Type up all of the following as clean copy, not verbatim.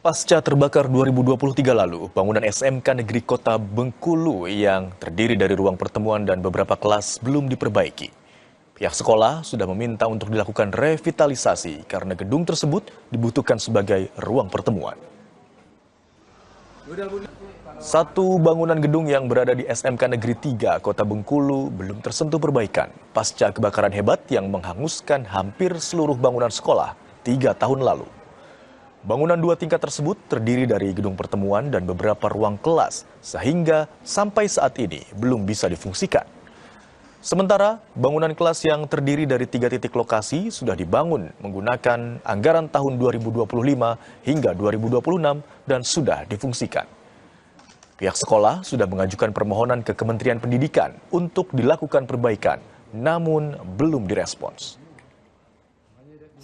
Pasca terbakar 2023 lalu, bangunan SMK Negeri Kota Bengkulu yang terdiri dari ruang pertemuan dan beberapa kelas belum diperbaiki. Pihak sekolah sudah meminta untuk dilakukan revitalisasi karena gedung tersebut dibutuhkan sebagai ruang pertemuan. Satu bangunan gedung yang berada di SMK Negeri 3 Kota Bengkulu belum tersentuh perbaikan pasca kebakaran hebat yang menghanguskan hampir seluruh bangunan sekolah 3 tahun lalu. Bangunan 2 tingkat tersebut terdiri dari gedung pertemuan dan beberapa ruang kelas, sehingga sampai saat ini belum bisa difungsikan. Sementara, bangunan kelas yang terdiri dari 3 titik lokasi sudah dibangun menggunakan anggaran tahun 2025 hingga 2026 dan sudah difungsikan. Pihak sekolah sudah mengajukan permohonan ke Kementerian Pendidikan untuk dilakukan perbaikan, namun belum direspons.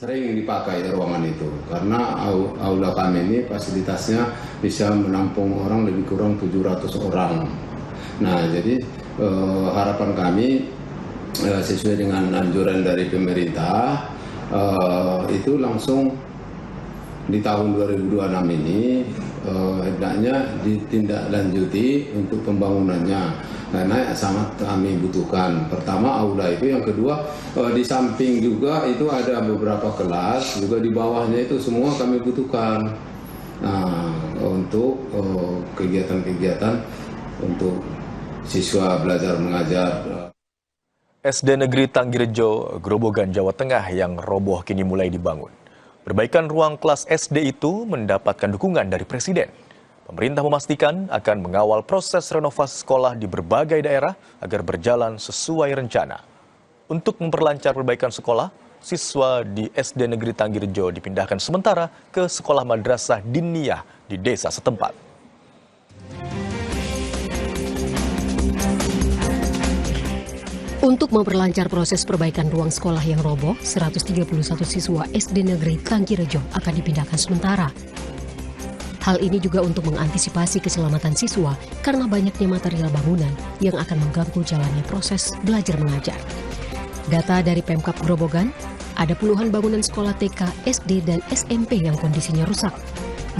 Sering dipakai ruangan itu karena aula kami ini fasilitasnya bisa menampung orang lebih kurang 700 orang. Nah, jadi harapan kami sesuai dengan anjuran dari pemerintah itu langsung di tahun 2026 ini hendaknya ditindaklanjuti untuk pembangunannya. Karena sangat kami butuhkan. Pertama aula itu, yang kedua di samping juga itu ada beberapa kelas, juga di bawahnya itu semua kami butuhkan. Nah, untuk kegiatan-kegiatan untuk siswa belajar mengajar. SD Negeri Tanggirejo, Grobogan, Jawa Tengah yang roboh kini mulai dibangun. Perbaikan ruang kelas SD itu mendapatkan dukungan dari Presiden. Pemerintah memastikan akan mengawal proses renovasi sekolah di berbagai daerah agar berjalan sesuai rencana. Untuk memperlancar perbaikan sekolah, siswa di SD Negeri Tanggirejo dipindahkan sementara ke sekolah madrasah diniyah di desa setempat. Untuk memperlancar proses perbaikan ruang sekolah yang roboh, 131 siswa SD Negeri Tanggirejo akan dipindahkan sementara. Hal ini juga untuk mengantisipasi keselamatan siswa karena banyaknya material bangunan yang akan mengganggu jalannya proses belajar mengajar. Data dari Pemkab Grobogan, ada puluhan bangunan sekolah TK, SD, dan SMP yang kondisinya rusak.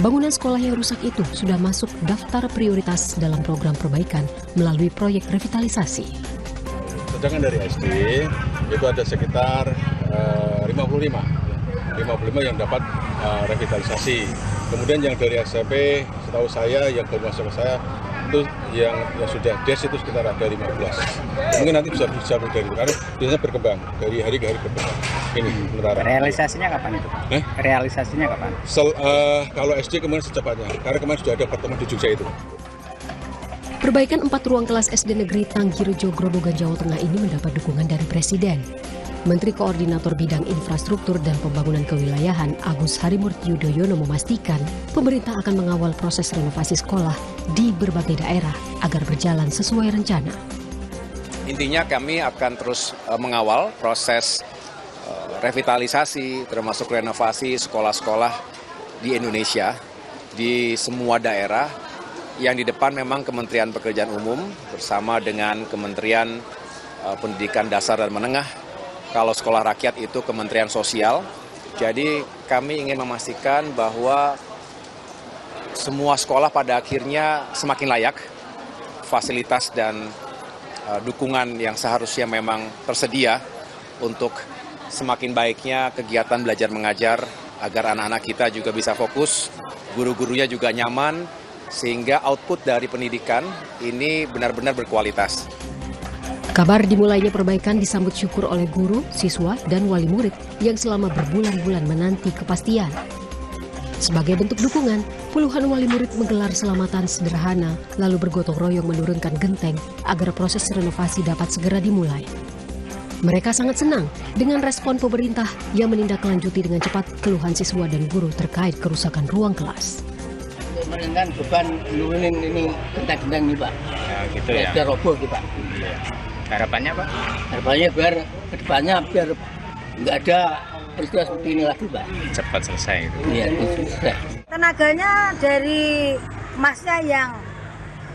Bangunan sekolah yang rusak itu sudah masuk daftar prioritas dalam program perbaikan melalui proyek revitalisasi. Sedangkan dari SD itu ada sekitar 55 yang dapat revitalisasi. Kemudian yang dari SMP, setahu saya, yang baru masuk ke saya, itu yang sudah DES itu sekitar ada 15. Mungkin nanti bisa dari itu, karena biasanya berkembang, dari hari ke hari berkembang. Ini sementara. Realisasinya kapan itu? Realisasinya kapan? Kalau SD kemarin secepatnya, karena kemarin sudah ada pertemuan di Jogja itu. Perbaikan 4 ruang kelas SD Negeri Tanggirejo, Grobogan, Jawa Tengah ini mendapat dukungan dari Presiden. Menteri Koordinator Bidang Infrastruktur dan Pembangunan Kewilayahan Agus Harimurti Yudhoyono memastikan pemerintah akan mengawal proses renovasi sekolah di berbagai daerah agar berjalan sesuai rencana. Intinya kami akan terus mengawal proses revitalisasi termasuk renovasi sekolah-sekolah di Indonesia di semua daerah, yang di depan memang Kementerian Pekerjaan Umum bersama dengan Kementerian Pendidikan Dasar dan Menengah. Kalau sekolah rakyat itu Kementerian Sosial. Jadi kami ingin memastikan bahwa semua sekolah pada akhirnya semakin layak, fasilitas dan dukungan yang seharusnya memang tersedia untuk semakin baiknya kegiatan belajar mengajar agar anak-anak kita juga bisa fokus, guru-gurunya juga nyaman, sehingga output dari pendidikan ini benar-benar berkualitas. Kabar dimulainya perbaikan disambut syukur oleh guru, siswa, dan wali murid yang selama berbulan-bulan menanti kepastian. Sebagai bentuk dukungan, puluhan wali murid menggelar selamatan sederhana lalu bergotong royong menurunkan genteng agar proses renovasi dapat segera dimulai. Mereka sangat senang dengan respon pemerintah yang menindaklanjuti dengan cepat keluhan siswa dan guru terkait kerusakan ruang kelas. Meringan beban nurunin ini genteng-genteng nih Pak. Ya, gitu ya. Biar roboh nih Pak. Iya. Harapannya Pak? Harapannya biar kedepannya biar nggak ada peristiwa seperti ini lagi Pak. Cepat selesai. Iya, selesai. Tenaganya dari masnya yang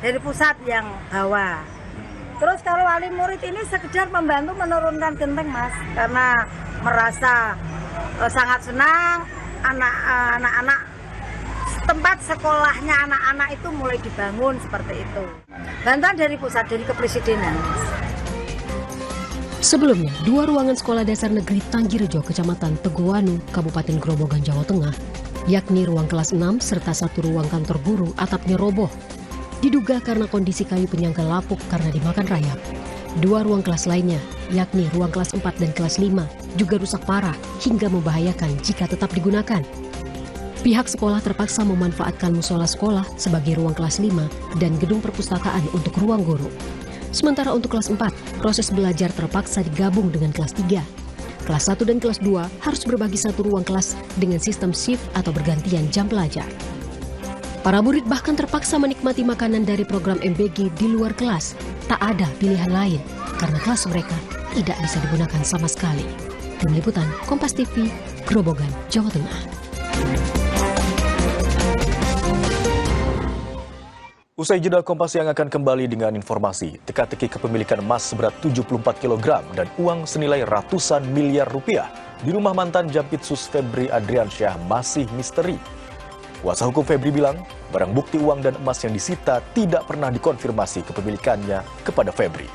dari pusat yang bawah. Terus kalau wali murid ini sekedar membantu menurunkan genteng Mas, karena merasa sangat senang anak-anak setempat tempat sekolahnya anak-anak itu mulai dibangun seperti itu. Bantuan dari pusat, dari kepresidenan. Sebelumnya, 2 ruangan sekolah dasar negeri Tanggirejo, Kecamatan Teguwanu, Kabupaten Grobogan, Jawa Tengah, yakni ruang kelas 6 serta 1 ruang kantor guru atapnya roboh. Diduga karena kondisi kayu penyangga lapuk karena dimakan rayap. 2 ruang kelas lainnya, yakni ruang kelas 4 dan kelas 5, juga rusak parah hingga membahayakan jika tetap digunakan. Pihak sekolah terpaksa memanfaatkan musola sekolah sebagai ruang kelas 5 dan gedung perpustakaan untuk ruang guru. Sementara untuk kelas 4, proses belajar terpaksa digabung dengan kelas 3. Kelas 1 dan kelas 2 harus berbagi 1 ruang kelas dengan sistem shift atau bergantian jam belajar. Para murid bahkan terpaksa menikmati makanan dari program MBG di luar kelas. Tak ada pilihan lain karena kelas mereka tidak bisa digunakan sama sekali. Tim Liputan Kompas TV, Grobogan, Jawa Tengah. Usai jeda, Kompas yang akan kembali dengan informasi teka-teki kepemilikan emas seberat 74 kg dan uang senilai ratusan miliar rupiah di rumah mantan Jampitsus Febri Adriansyah masih misteri. Kuasa hukum Febri bilang barang bukti uang dan emas yang disita tidak pernah dikonfirmasi kepemilikannya kepada Febri.